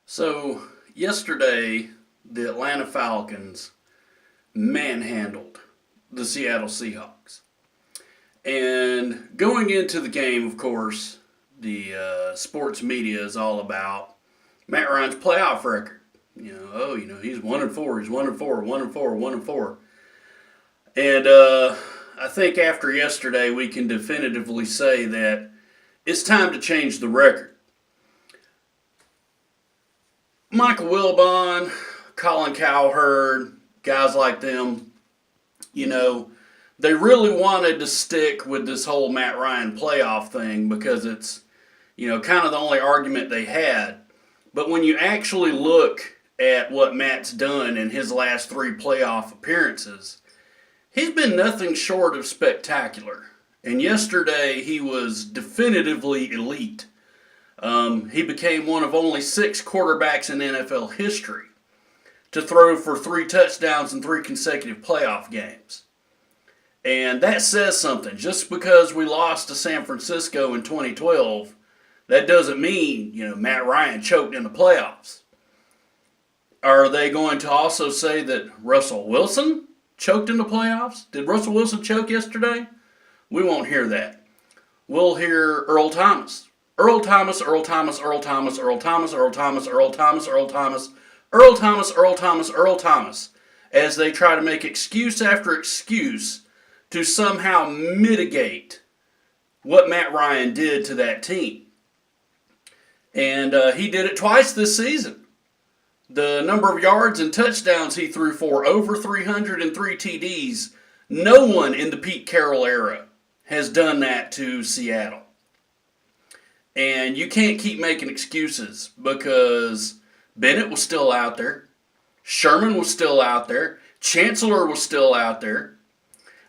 So, yesterday, the Atlanta Falcons manhandled the Seattle Seahawks. And going into the game, of course, the sports media is all about Matt Ryan's playoff record. He's 1-4, he's 1-4, 1-4, 1-4. And I think after yesterday, we can definitively say that it's time to change the record. Michael Wilbon, Colin Cowherd, guys like them, they really wanted to stick with this whole Matt Ryan playoff thing because it's, kind of the only argument they had. But when you actually look at what Matt's done in his last three playoff appearances, he's been nothing short of spectacular. And yesterday, he was definitively elite. He became one of only 6 quarterbacks in NFL history to throw for 3 touchdowns in 3 consecutive playoff games. And that says something. Just because we lost to San Francisco in 2012, that doesn't mean, Matt Ryan choked in the playoffs. Are they going to also say that Russell Wilson choked in the playoffs? Did Russell Wilson choke yesterday? We won't hear that. We'll hear Earl Thomas. Earl Thomas, Earl Thomas, Earl Thomas, Earl Thomas, Earl Thomas, Earl Thomas, Earl Thomas, Earl Thomas, Earl Thomas, Earl Thomas, as they try to make excuse after excuse to somehow mitigate what Matt Ryan did to that team. And he did it twice this season. The number of yards and touchdowns he threw for, over 303 TDs. No one in the Pete Carroll era has done that to Seattle. And you can't keep making excuses because Bennett was still out there. Sherman was still out there. Chancellor was still out there.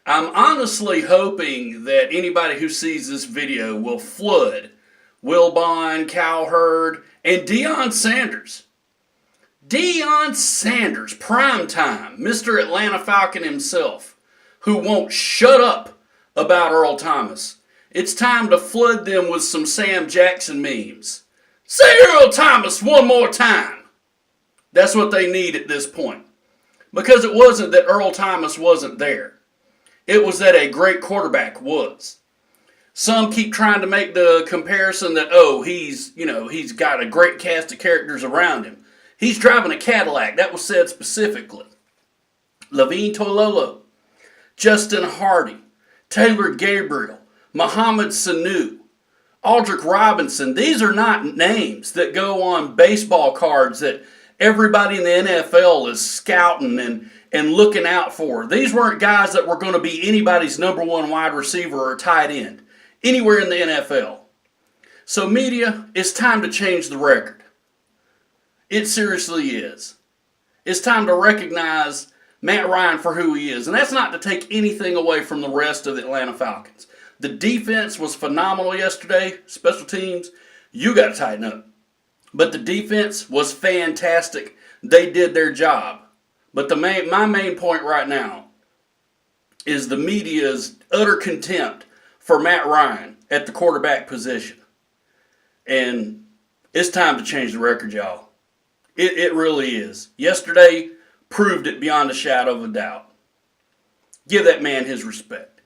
I'm honestly hoping that anybody who sees this video will flood Wilbon, Cowherd, and Deion Sanders. Deion Sanders, primetime, Mr. Atlanta Falcon himself, who won't shut up about Earl Thomas. It's time to flood them with some Sam Jackson memes. Say Earl Thomas one more time. That's what they need at this point. Because it wasn't that Earl Thomas wasn't there. It was that a great quarterback was. Some keep trying to make the comparison that, he's got a great cast of characters around him. He's driving a Cadillac. That was said specifically. Levine Toilolo, Justin Hardy, Taylor Gabriel, Mohamed Sanu, Aldrick Robinson. These are not names that go on baseball cards that everybody in the NFL is scouting and looking out for. These weren't guys that were going to be anybody's number one wide receiver or tight end anywhere in the NFL. So media, it's time to change the record. It seriously is. It's time to recognize Matt Ryan for who he is. And that's not to take anything away from the rest of the Atlanta Falcons. The defense was phenomenal yesterday. Special teams, you got to tighten up. But the defense was fantastic. They did their job. But my main point right now is the media's utter contempt for Matt Ryan at the quarterback position. And it's time to change the record, y'all. It really is. Yesterday proved it beyond a shadow of a doubt. Give that man his respect.